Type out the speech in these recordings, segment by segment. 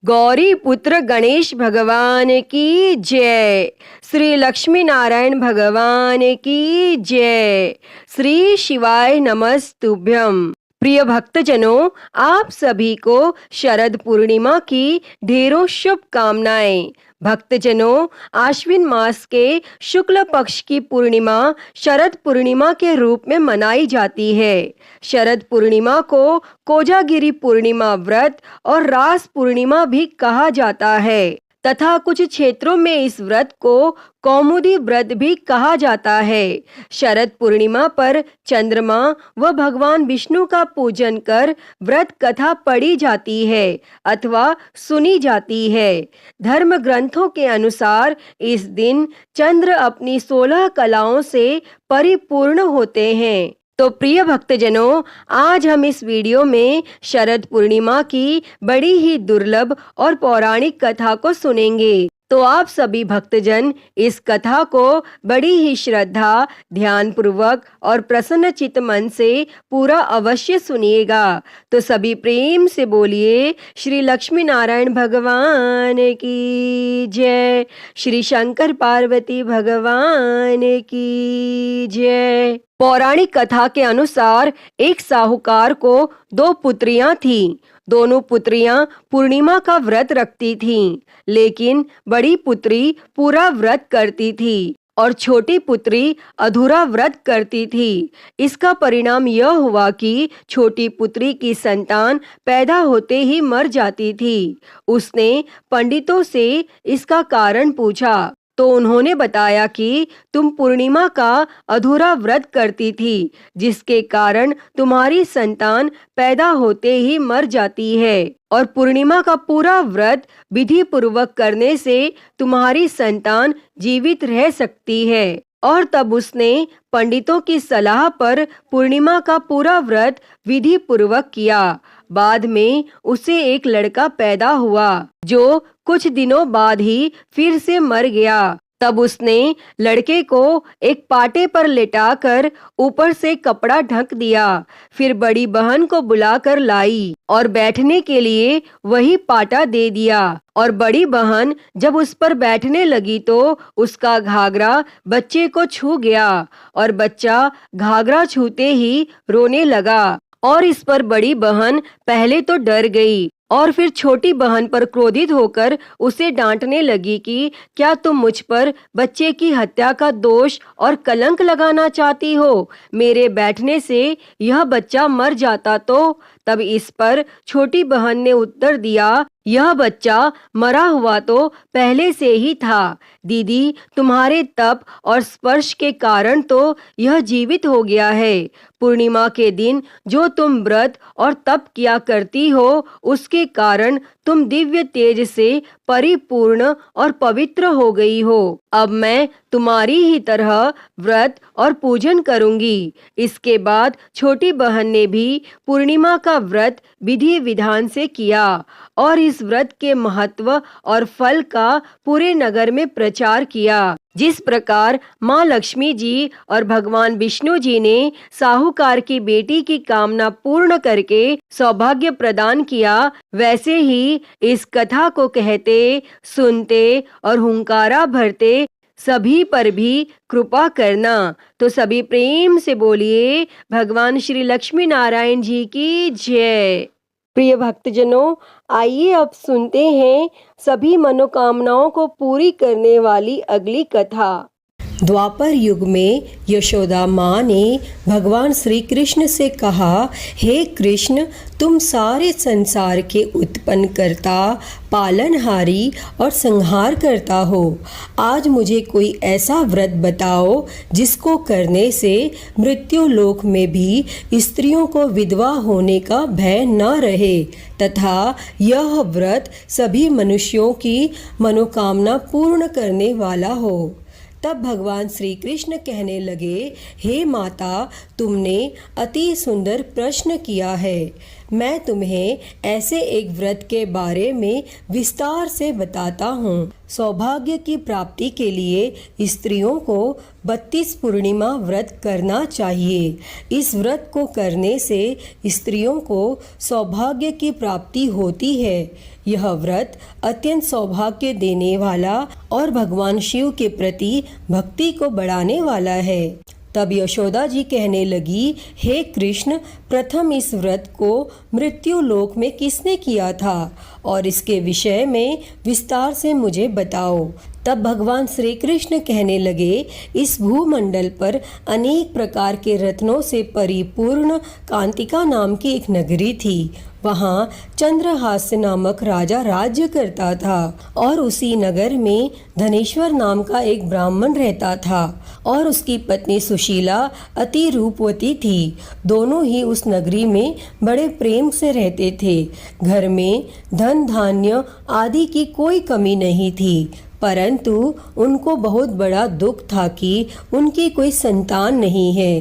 गौरी पुत्र गणेश भगवान की जय। श्री लक्ष्मी नारायण भगवान की जय। श्री शिवाय नमस्तुभ्यम। प्रिय भक्तजनों, आप सभी को शरद पूर्णिमा की ढेरों शुभकामनाएं। भक्तजनों, आश्विन मास के शुक्ल पक्ष की पूर्णिमा शरद पूर्णिमा के रूप में मनाई जाती है। शरद पूर्णिमा को कोजागिरी पूर्णिमा व्रत और रास पूर्णिमा भी कहा जाता है तथा कुछ क्षेत्रों में इस व्रत को कौमुदी व्रत भी कहा जाता है। शरद पूर्णिमा पर चंद्रमा व भगवान विष्णु का पूजन कर व्रत कथा पढ़ी जाती है अथवा सुनी जाती है। धर्म ग्रंथों के अनुसार इस दिन चंद्र अपनी 16 कलाओं से परिपूर्ण होते हैं। तो प्रिय भक्तजनों, आज हम इस वीडियो में शरद पूर्णिमा की बड़ी ही दुर्लभ और पौराणिक कथा को सुनेंगे। तो आप सभी भक्तजन इस कथा को बड़ी ही श्रद्धा, ध्यान पूर्वक और प्रसन्न चित्त मन से पूरा अवश्य सुनिएगा। तो सभी प्रेम से बोलिए श्री लक्ष्मी नारायण भगवान की जय। श्री शंकर पार्वती भगवान की जय। पौराणिक कथा के अनुसार एक साहूकार को 2 पुत्रियां थीं। दोनों पुत्रियां पूर्णिमा का व्रत रखती थीं, लेकिन बड़ी पुत्री पूरा व्रत करती थी और छोटी पुत्री अधूरा व्रत करती थी। इसका परिणाम यह हुआ कि छोटी पुत्री की संतान पैदा होते ही मर जाती थी। उसने पंडितों से इसका कारण पूछा तो उन्होंने बताया कि तुम पूर्णिमा का अधूरा व्रत करती थी, जिसके कारण तुम्हारी संतान पैदा होते ही मर जाती है, और पूर्णिमा का पूरा व्रत विधि पूर्वक करने से तुम्हारी संतान जीवित रह सकती है। और तब उसने पंडितों की सलाह पर पूर्णिमा का पूरा व्रत विधि पूर्वक किया। बाद में उसे एक लड़का पैदा हुआ जो कुछ दिनों बाद ही फिर से मर गया। तब उसने लड़के को एक पाटे पर लेटाकर ऊपर से कपड़ा ढक दिया। फिर बड़ी बहन को बुलाकर लाई और बैठने के लिए वही पाटा दे दिया। और बड़ी बहन जब उस पर बैठने लगी तो उसका घाघरा बच्चे को छू गया और बच्चा घाघरा छूते ही रोने लगा। और इस पर बड़ी बहन पहले तो डर गई और फिर छोटी बहन पर क्रोधित होकर उसे डांटने लगी कि क्या तुम मुझ पर बच्चे की हत्या का दोष और कलंक लगाना चाहती हो? मेरे बैठने से यह बच्चा मर जाता तो? तब इस पर छोटी बहन ने उत्तर दिया, यह बच्चा मरा हुआ तो पहले से ही था। दीदी, तुम्हारे तप और स्पर्श के कारण तो यह जीवित हो गया है। पूर्णिमा के दिन जो तुम व्रत और तप किया करती हो, उसके कारण तुम दिव्य तेज से परिपूर्ण और पवित्र हो गई हो। अब मैं तुम्हारी ही तरह व्रत और पूजन करूंगी। इसके बाद छोटी बहन ने भी पूर्णिमा का व्रत विधि विधान से किया और इस व्रत के महत्व और फल का पूरे नगर में प्रचार किया। जिस प्रकार माँ लक्ष्मी जी और भगवान विष्णु जी ने साहूकार की बेटी की कामना पूर्ण करके सौभाग्य प्रदान किया, वैसे ही इस कथा को कहते, सुनते और हुंकारा भरते सभी पर भी कृपा करना। तो सभी प्रेम से बोलिए भगवान श्री लक्ष्मी नारायण जी की जय। प्रिय भक्तजनों, आइए अब सुनते हैं सभी मनोकामनाओं को पूरी करने वाली अगली कथा। द्वापर युग में यशोदा माँ ने भगवान श्री कृष्ण से कहा, हे कृष्ण, तुम सारे संसार के उत्पन्न करता, पालनहारी और संहार करता हो। आज मुझे कोई ऐसा व्रत बताओ जिसको करने से मृत्यु लोक में भी स्त्रियों को विधवा होने का भय न रहे तथा यह व्रत सभी मनुष्यों की मनोकामना पूर्ण करने वाला हो। तब भगवान श्री कृष्ण कहने लगे, हे माता, तुमने अति सुंदर प्रश्न किया है। मैं तुम्हें ऐसे एक व्रत के बारे में विस्तार से बताता हूँ। सौभाग्य की प्राप्ति के लिए स्त्रियों को 32 पूर्णिमा व्रत करना चाहिए। इस व्रत को करने से स्त्रियों को सौभाग्य की प्राप्ति होती है। यह व्रत अत्यंत सौभाग्य देने वाला और भगवान शिव के प्रति भक्ति को बढ़ाने वाला है। तब यशोदा जी कहने लगी, हे कृष्ण, प्रथम इस व्रत को मृत्यु लोक में किसने किया था और इसके विषय में विस्तार से मुझे बताओ। तब भगवान श्री कृष्ण कहने लगे, इस भूमंडल पर अनेक प्रकार के रत्नों से परिपूर्ण कांतिका नाम की एक नगरी थी। वहाँ चंद्रहास्य नामक राजा राज्य करता था और उसी नगर में धनेश्वर नाम का एक ब्राह्मण रहता था और उसकी पत्नी सुशीला अति रूपवती थी। दोनों ही उस नगरी में बड़े प्रेम से रहते थे। घर में धन धान्य आदि की कोई कमी नहीं थी, परंतु उनको बहुत बड़ा दुख था कि उनकी कोई संतान नहीं है।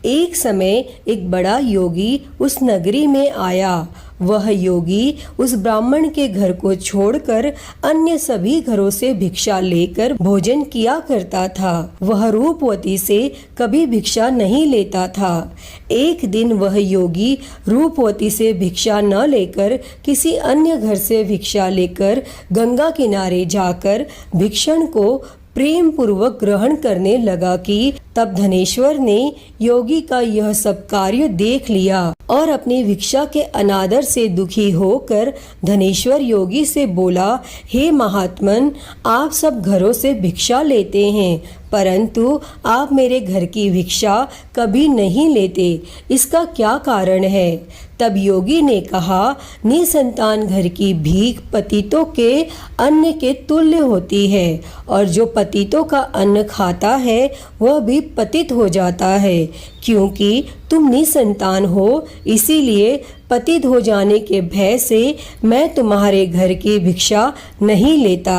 एक समय एक बड़ा योगी उस नगरी में आया। वह योगी उस ब्राह्मण के घर को छोड़कर अन्य सभी घरों से भिक्षा लेकर भोजन किया करता था। वह रूपवती से कभी भिक्षा नहीं लेता था। एक दिन वह योगी रूपवती से भिक्षा न लेकर किसी अन्य घर से भिक्षा लेकर गंगा किनारे जाकर भिक्षण को प्रेम पूर्वक ग्रहण करने लगा कि तब धनेश्वर ने योगी का यह सब कार्य देख लिया और अपनी भिक्षा के अनादर से दुखी होकर धनेश्वर योगी से बोला, हे महात्मन, आप सब घरों से भिक्षा लेते हैं, परंतु आप मेरे घर की भिक्षा कभी नहीं लेते, इसका क्या कारण है? तब योगी ने कहा, निसंतान घर की भीख पतितों के अन्न के तुल्य होती है और जो पतितों का अन्न खाता है वह भी पतित हो जाता है। क्योंकि तुम निसंतान हो, इसीलिए पतित हो जाने के भय से मैं तुम्हारे घर की भिक्षा नहीं लेता।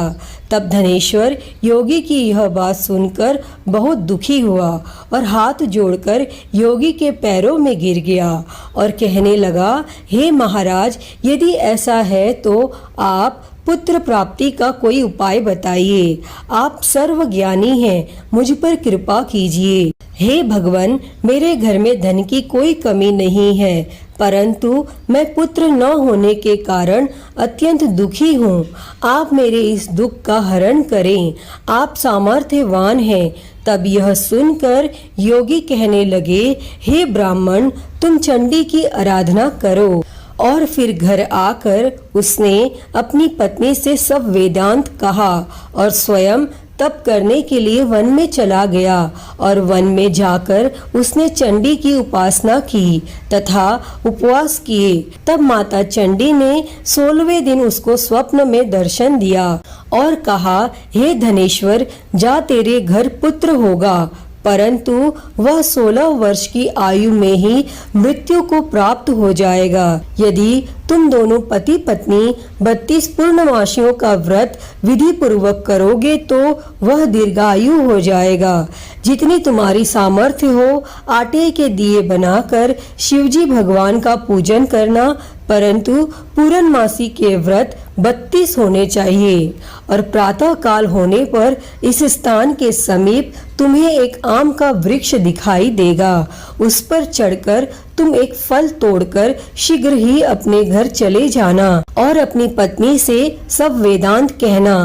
तब धनेश्वर योगी की यह बात सुनकर बहुत दुखी हुआ और हाथ जोड़कर योगी के पैरों में गिर गया और कहने लगा, हे महाराज, यदि ऐसा है तो आप पुत्र प्राप्ति का कोई उपाय बताइए। आप सर्वज्ञानी हैं, मुझ पर कृपा कीजिए। हे भगवान, मेरे घर में धन की कोई कमी नहीं है, परंतु मैं पुत्र न होने के कारण अत्यंत दुखी हूँ। आप मेरे इस दुख का हरण करें, आप सामर्थ्यवान हैं। तब यह सुनकर योगी कहने लगे, हे ब्राह्मण, तुम चंडी की आराधना करो। और फिर घर आकर उसने अपनी पत्नी से सब वेदांत कहा और स्वयं तप करने के लिए वन में चला गया और वन में जाकर उसने चंडी की उपासना की तथा उपवास किए। तब माता चंडी ने 16वें दिन उसको स्वप्न में दर्शन दिया और कहा, हे धनेश्वर, जा, तेरे घर पुत्र होगा, परंतु वह 16 वर्ष की आयु में ही मृत्यु को प्राप्त हो जाएगा। यदि तुम दोनों पति पत्नी 32 पूर्णमासियों का व्रत विधि पूर्वक करोगे तो वह दीर्घायु हो जाएगा। जितनी तुम्हारी सामर्थ्य हो, आटे के दिए बनाकर शिवजी भगवान का पूजन करना, परंतु पूर्णमासी के व्रत 32 होने चाहिए। और प्रातः काल होने पर इस स्थान के समीप तुम्हें एक आम का वृक्ष दिखाई देगा। उस पर चढ़कर तुम एक फल तोड़कर शीघ्र ही अपने घर चले जाना और अपनी पत्नी से सब वेदांत कहना।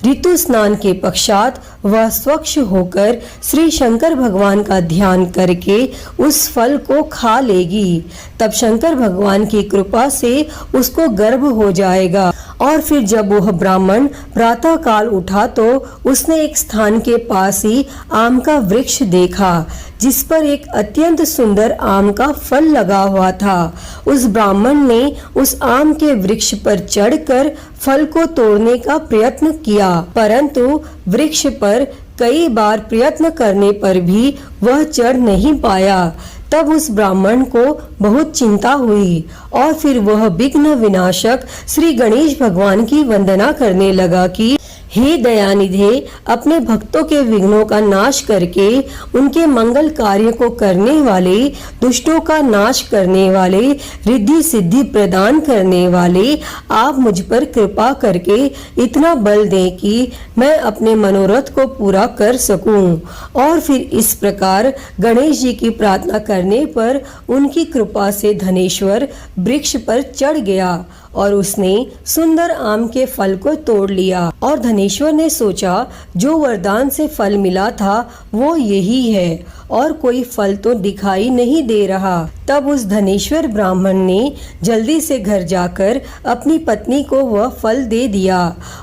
ऋतु स्नान के पश्चात वह स्वच्छ होकर श्री शंकर भगवान का ध्यान करके उस फल को खा लेगी। तब शंकर भगवान की कृपा से उसको गर्भ हो जाएगा। और फिर जब वह ब्राह्मण प्रातः काल उठा तो उसने एक स्थान के पास ही आम का वृक्ष देखा जिस पर एक अत्यंत सुंदर आम का फल लगा हुआ था। उस ब्राह्मण ने उस आम के वृक्ष पर चढ़कर फल को तोड़ने का प्रयत्न किया, परंतु वृक्ष पर कई बार प्रयत्न करने पर भी वह चढ़ नहीं पाया। तब उस ब्राह्मण को बहुत चिंता हुई और फिर वह विघ्न विनाशक श्री गणेश भगवान की वंदना करने लगा कि हे दयानिधे, अपने भक्तों के विघ्नों का नाश करके उनके मंगल कार्य को करने वाले, दुष्टों का नाश करने वाले, रिद्धि सिद्धि प्रदान करने वाले, आप मुझ पर कृपा करके इतना बल दें कि मैं अपने मनोरथ को पूरा कर सकूं। और फिर इस प्रकार गणेश जी की प्रार्थना करने पर उनकी कृपा से धनेश्वर वृक्ष पर चढ़ गया और उसने सुंदर आम के फल को तोड़ लिया। और धनेश्वर ने सोचा जो वरदान से फल मिला था वो यही है और कोई फल तो दिखाई नहीं दे रहा। तब उस धनेश्वर ब्राह्मण ने जल्दी से घर जाकर अपनी पत्नी को वह फल दे दिया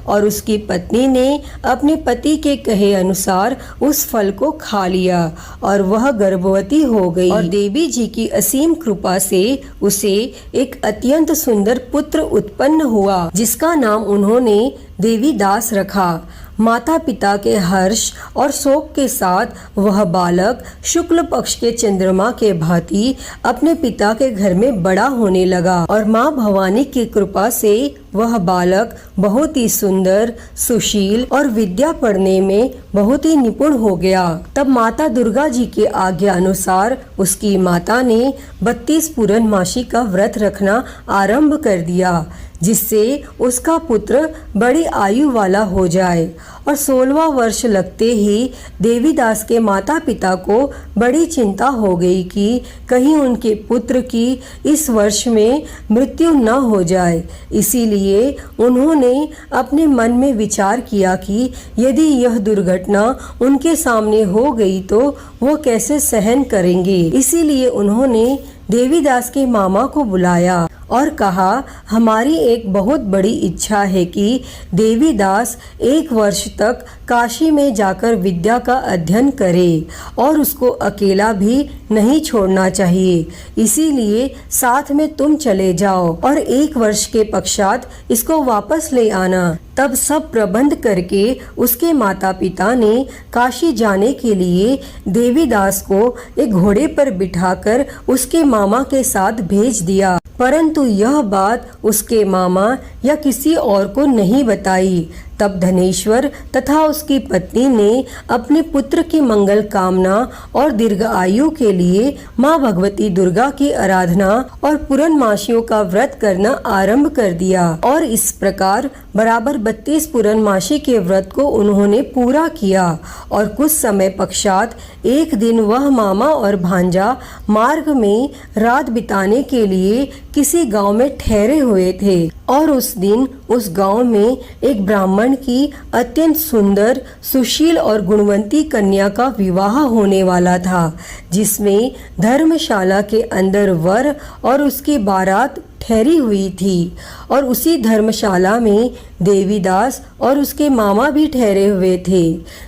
और उसकी पत्नी ने अपने पति के कहे अनुसार उस फल को खा लिया और वह गर्भवती हो गई। और देवी जी की असीम कृपा से उसे एक अत्यंत सुंदर पुत्र उत्पन्न हुआ, जिसका नाम उन्होंने देवीदास रखा। माता पिता के हर्ष और शोक के साथ वह बालक शुक्ल पक्ष के चंद्रमा के भांति अपने पिता के घर में बड़ा होने लगा और माँ भवानी की कृपा से वह बालक बहुत ही सुंदर, सुशील और विद्या पढ़ने में बहुत ही निपुण हो गया। तब माता दुर्गा जी के आज्ञा अनुसार उसकी माता ने 32 पूर्णमासी का व्रत रखना आरंभ कर दिया, जिससे उसका पुत्र बड़ी आयु वाला हो जाए। और 16वां वर्ष लगते ही देवीदास के माता पिता को बड़ी चिंता हो गई कि कहीं उनके पुत्र की इस वर्ष में मृत्यु न हो जाए। इसीलिए उन्होंने अपने मन में विचार किया कि यदि यह दुर्घटना उनके सामने हो गई तो वो कैसे सहन करेंगे। इसीलिए उन्होंने देवीदास के मामा को बुलाया और कहा, हमारी एक बहुत बड़ी इच्छा है कि देवीदास 1 वर्ष तक काशी में जाकर विद्या का अध्ययन करे और उसको अकेला भी नहीं छोड़ना चाहिए। इसीलिए साथ में तुम चले जाओ और 1 वर्ष के पश्चात इसको वापस ले आना। तब सब प्रबंध करके उसके माता पिता ने काशी जाने के लिए देवीदास को एक घोड़े पर बिठाकर उसके मामा के साथ भेज दिया। परंतु यह बात उसके मामा या किसी और को नहीं बताई। तब धनेश्वर तथा उसकी पत्नी ने अपने पुत्र की मंगल कामना और दीर्घ आयु के लिए माँ भगवती दुर्गा की आराधना और पूर्णमासियों का व्रत करना आरंभ कर दिया। और इस प्रकार बराबर 32 पूर्णमासी के व्रत को उन्होंने पूरा किया। और कुछ समय पश्चात एक दिन वह मामा और भांजा मार्ग में रात बिताने के लिए किसी गांव में ठहरे हुए थे। और उस दिन उस गांव में एक ब्राह्मण की अत्यंत सुंदर, सुशील और गुणवंती कन्या का विवाह होने वाला था, जिसमें धर्मशाला के अंदर वर और उसकी बारात ठहरी हुई थी। और उसी धर्मशाला में देवीदास और उसके मामा भी ठहरे हुए थे।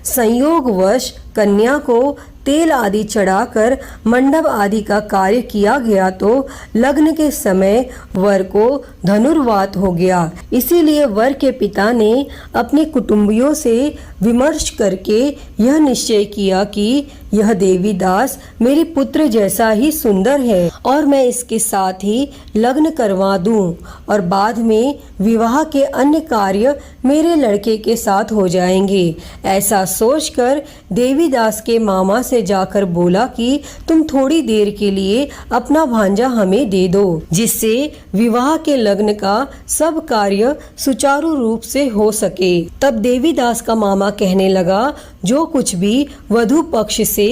संयोगवश कन्या को तेल आदि चढ़ाकर मंडप आदि का कार्य किया गया तो लग्न के समय वर को धनुर्वात हो गया। इसीलिए वर के पिता ने अपने कुटुंबियों से विमर्श करके यह निश्चय किया कि यह देवीदास मेरे पुत्र जैसा ही सुंदर है और मैं इसके साथ ही लग्न करवा दूं और बाद में विवाह के अन्य कार्य मेरे लड़के के साथ हो जाएंगे। ऐसा सोचकर देवीदास के मामा से जाकर बोला कि तुम थोड़ी देर के लिए अपना भांजा हमें दे दो, जिससे विवाह के लग्न का सब कार्य सुचारू रूप से हो सके। तब देवीदास का मामा कहने लगा, जो कुछ भी वधू पक्ष से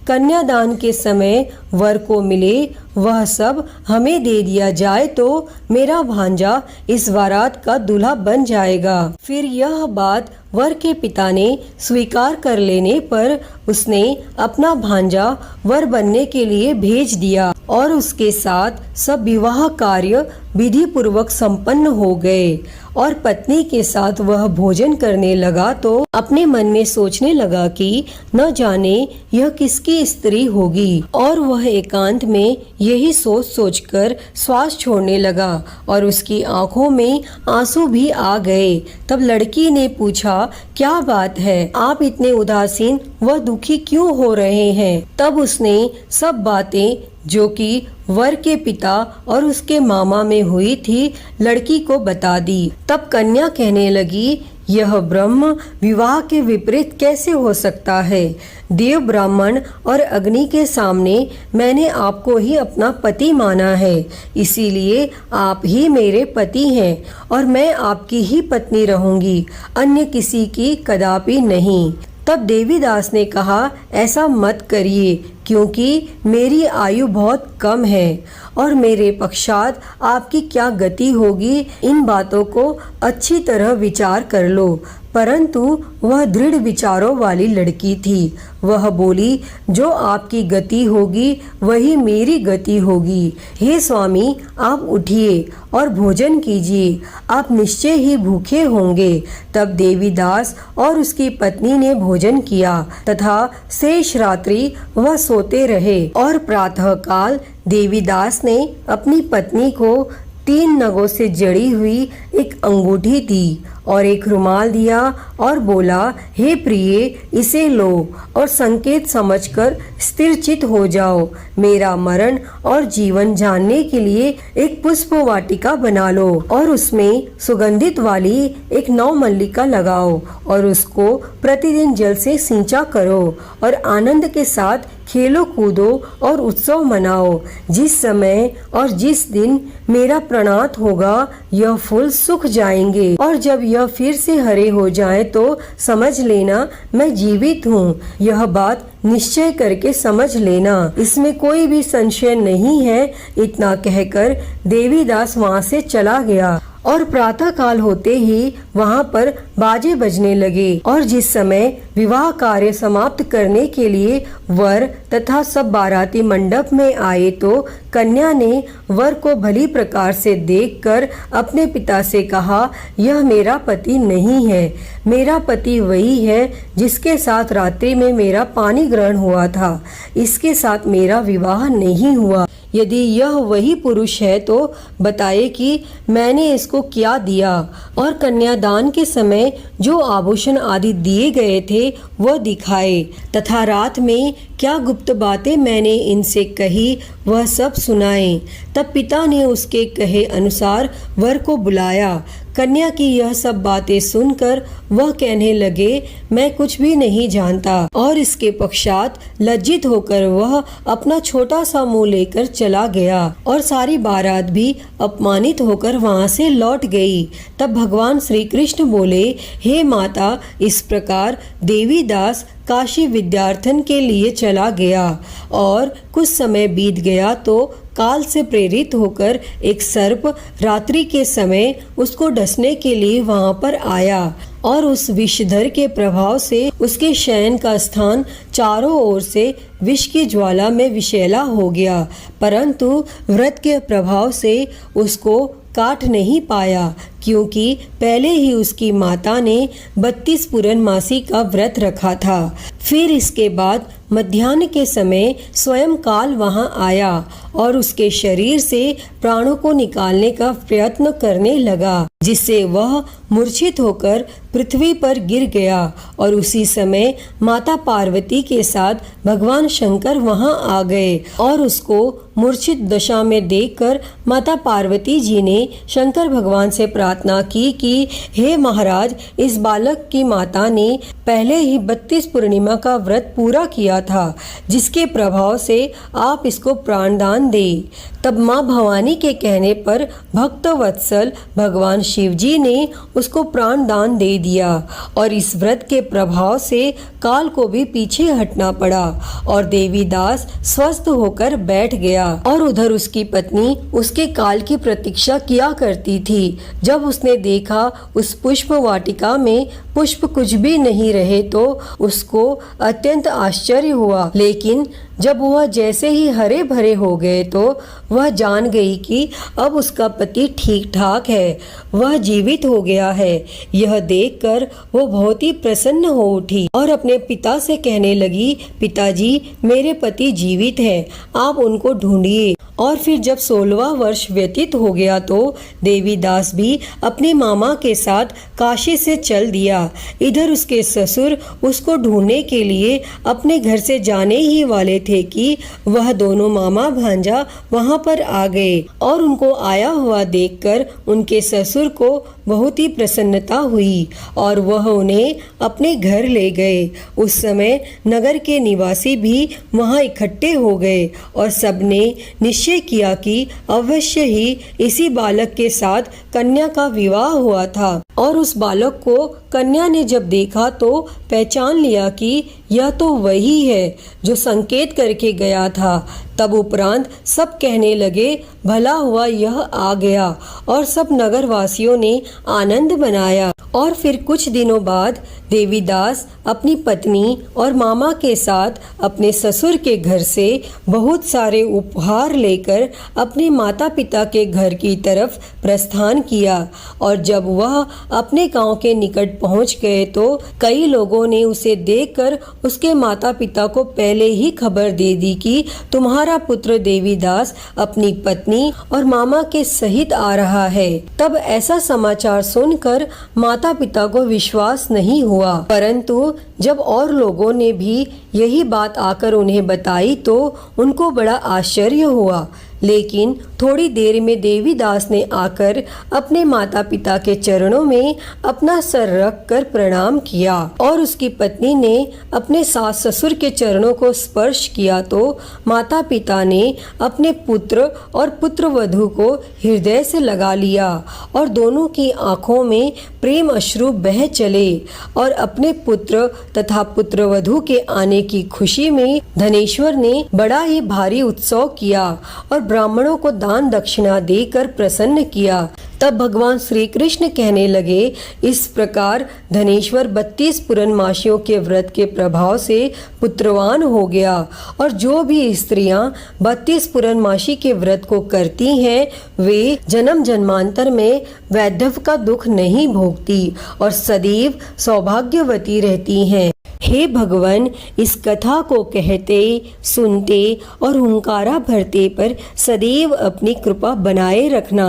कन्यादान के समय वर को मिले वह सब हमें दे दिया जाए तो मेरा भांजा इस बारात का दूल्हा बन जाएगा। फिर यह बात वर के पिता ने स्वीकार कर लेने पर उसने अपना भांजा वर बनने के लिए भेज दिया और उसके साथ सब विवाह कार्य विधि पूर्वक संपन्न हो गए। और पत्नी के साथ वह भोजन करने लगा तो अपने मन में सोचने लगा कि न जाने यह किसकी स्त्री होगी। और वह एकांत में यही सोच सोचकर श्वास छोड़ने लगा और उसकी आंखों में आंसू भी आ गए। तब लड़की ने पूछा, क्या बात है, आप इतने उदासीन व दुखी क्यों हो रहे हैं? तब उसने सब बातें जो कि वर के पिता और उसके मामा में हुई थी लड़की को बता दी। तब कन्या कहने लगी, यह ब्रह्म विवाह के विपरीत कैसे हो सकता है? देव, ब्राह्मण और अग्नि के सामने मैंने आपको ही अपना पति माना है, इसीलिए आप ही मेरे पति हैं और मैं आपकी ही पत्नी रहूंगी, अन्य किसी की कदापि नहीं। तब देवीदास ने कहा, ऐसा मत करिए, क्योंकि मेरी आयु बहुत कम है और मेरे पश्चात आपकी क्या गति होगी, इन बातों को अच्छी तरह विचार कर लो। परंतु वह दृढ़ विचारों वाली लड़की थी। वह बोली, जो आपकी गति होगी वही मेरी गति होगी। हे स्वामी, आप उठिए और भोजन कीजिए, आप निश्चय ही भूखे होंगे। तब देवीदास और उसकी पत्नी ने भोजन किया तथा शेष रात्रि वह सोते रहे। और प्रातःकाल देवीदास ने अपनी पत्नी को 3 नगों से जड़ी हुई एक अंगूठी दी और एक रुमाल दिया और बोला, हे प्रिय, इसे लो और संकेत समझकर स्थिरचित हो जाओ। मेरा मरण और जीवन जानने के लिए एक पुष्प वाटिका बना लो और उसमें सुगंधित वाली एक नवमल्लिका लगाओ और उसको प्रतिदिन जल से सिंचा करो और आनंद के साथ खेलो कूदो और उत्सव मनाओ। जिस समय और जिस दिन मेरा प्रणात होगा, यह फूल सूख जाएंगे और जब यह फिर से हरे हो जाए तो समझ लेना मैं जीवित हूँ। यह बात निश्चय करके समझ लेना, इसमें कोई भी संशय नहीं है। इतना कहकर देवीदास वहाँ से चला गया और प्रातः काल होते ही वहाँ पर बाजे बजने लगे। और जिस समय विवाह कार्य समाप्त करने के लिए वर तथा सब बाराती मंडप में आए तो कन्या ने वर को भली प्रकार से देखकर अपने पिता से कहा, यह मेरा पति नहीं है। मेरा पति वही है जिसके साथ रात्रि में मेरा पानी ग्रहण हुआ था। इसके साथ मेरा विवाह नहीं हुआ। यदि यह वही पुरुष है तो बताए कि मैंने इसको क्या दिया। और कन्यादान के समय जो आभूषण आदि दिए गए थे वह दिखाए तथा रात में क्या गुप्त बातें मैंने इनसे कही वह सब सुनाए। तब पिता ने उसके कहे अनुसार वर को बुलाया। कन्या की यह सब बातें सुनकर वह कहने लगे, मैं कुछ भी नहीं जानता। और इसके पश्चात लज्जित होकर वह अपना छोटा सा मुंह लेकर चला गया और सारी बारात भी अपमानित होकर वहां से लौट गई। तब भगवान श्री कृष्ण बोले, हे माता, इस प्रकार देवीदास काशी विद्यार्थन के लिए चला गया। और कुछ समय बीत गया तो काल से प्रेरित होकर एक सर्प रात्रि के समय उसको डसने के लिए वहां पर आया और उस विषधर के प्रभाव से उसके शयन का स्थान चारों ओर से विष की ज्वाला में विषैला हो गया, परंतु व्रत के प्रभाव से उसको काट नहीं पाया, क्योंकि पहले ही उसकी माता ने 32 पूर्णमासी का व्रत रखा था। फिर इसके बाद मध्याह्न के समय स्वयं काल वहां आया और उसके शरीर से प्राणों को निकालने का प्रयत्न करने लगा, जिससे वह मूर्छित होकर पृथ्वी पर गिर गया। और उसी समय माता पार्वती के साथ भगवान शंकर वहां आ गए और उसको मूर्छित दशा में देखकर माता पार्वती जी ने शंकर भगवान से प्रार्थना की कि हे महाराज, इस बालक की माता ने पहले ही 32 पूर्णिमा का व्रत पूरा किया था, जिसके प्रभाव से आप इसको प्राणदान दे। तब माँ भवानी के कहने पर भक्त वत्सल भगवान शिव जी ने उसको प्राण दान दे दिया और इस व्रत के प्रभाव से काल को भी पीछे हटना पड़ा और देवीदास स्वस्थ होकर बैठ गया। और उधर उसकी पत्नी उसके काल की प्रतीक्षा किया करती थी। जब उसने देखा उस पुष्प वाटिका में पुष्प कुछ भी नहीं रहे तो उसको अत्यंत आश्चर्य हुआ, लेकिन जब वह जैसे ही हरे भरे हो गए तो वह जान गई कि अब उसका पति ठीक ठाक है, वह जीवित हो गया है। यह देखकर वो बहुत ही प्रसन्न हो उठी और अपने पिता से कहने लगी, पिताजी, मेरे पति जीवित हैं, आप उनको ढूंढिए। और फिर जब 16वां वर्ष व्यतीत हो गया तो देवीदास भी अपने मामा के साथ काशी से चल दिया। इधर उसके ससुर उसको ढूंढने के लिए अपने घर से जाने ही वाले थे कि वह दोनों मामा भांजा वहां पर आ गए और उनको आया हुआ देखकर उनके ससुर को बहुत ही प्रसन्नता हुई और वह उन्हें अपने घर ले गए। उस समय नगर के निवासी भी वहां इकट्ठे हो गए और सबने निश्चय किया कि अवश्य ही इसी बालक के साथ कन्या का विवाह हुआ था। और उस बालक को कन्या ने जब देखा तो पहचान लिया कि यह तो वही है जो संकेत करके गया था। तब उपरांत सब कहने लगे, भला हुआ यह आ गया, और सब नगरवासियों ने आनंद मनाया। और फिर कुछ दिनों बाद देवीदास अपनी पत्नी और मामा के साथ अपने ससुर के घर से बहुत सारे उपहार लेकर अपने माता पिता के घर की तरफ प्रस्थान किया। और जब वह अपने गांव के निकट पहुंच गए तो कई लोगों ने उसे देखकर उसके माता पिता को पहले ही खबर दे दी कि तुम्हारा पुत्र देवीदास अपनी पत्नी और मामा के सहित आ रहा है। तब ऐसा समाचार सुनकर माता पिता को विश्वास नहीं हुआ, परंतु जब और लोगों ने भी यही बात आकर उन्हें बताई तो उनको बड़ा आश्चर्य हुआ। लेकिन थोड़ी देर में देवीदास ने आकर अपने माता पिता के चरणों में अपना सर रख कर प्रणाम किया और उसकी पत्नी ने अपने सास ससुर के चरणों को स्पर्श किया तो माता पिता ने अपने पुत्र और पुत्र वधू को हृदय से लगा लिया और दोनों की आंखों में प्रेम अश्रु बह चले और अपने पुत्र तथा पुत्र वधू के आने की खुशी में धनेश्वर ने बड़ा ही भारी उत्सव किया और ब्राह्मणों को दान दक्षिणा देकर प्रसन्न किया। तब भगवान श्री कृष्ण कहने लगे, इस प्रकार धनेश्वर 32 पूर्णमासियों के व्रत के प्रभाव से पुत्रवान हो गया। और जो भी स्त्रियां 32 पूर्णमासी के व्रत को करती हैं वे जन्म जन्मांतर में वैधव्य का दुख नहीं भोगती और सदैव सौभाग्यवती रहती हैं। हे भगवान, इस कथा को कहते सुनते और हुंकारा भरते पर सदैव अपनी कृपा बनाए रखना।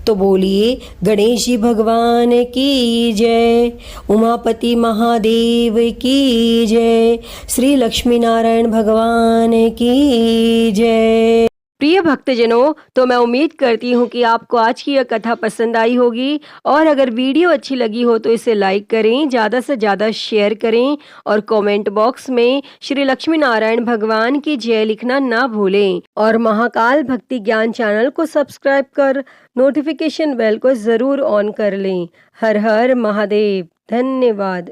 तो बोलिए गणेश जी भगवान की जय, उमापति महादेव की जय, श्री लक्ष्मी नारायण भगवान की जय। प्रिय भक्तजनों, तो मैं उम्मीद करती हूँ कि आपको आज की यह कथा पसंद आई होगी और अगर वीडियो अच्छी लगी हो तो इसे लाइक करें, ज़्यादा से ज़्यादा शेयर करें और कमेंट बॉक्स में श्री लक्ष्मी नारायण भगवान की जय लिखना ना भूलें और महाकाल भक्ति ज्ञान चैनल को सब्सक्राइब कर नोटिफिकेशन बेल को ज़रूर ऑन कर लें। हर हर महादेव। धन्यवाद।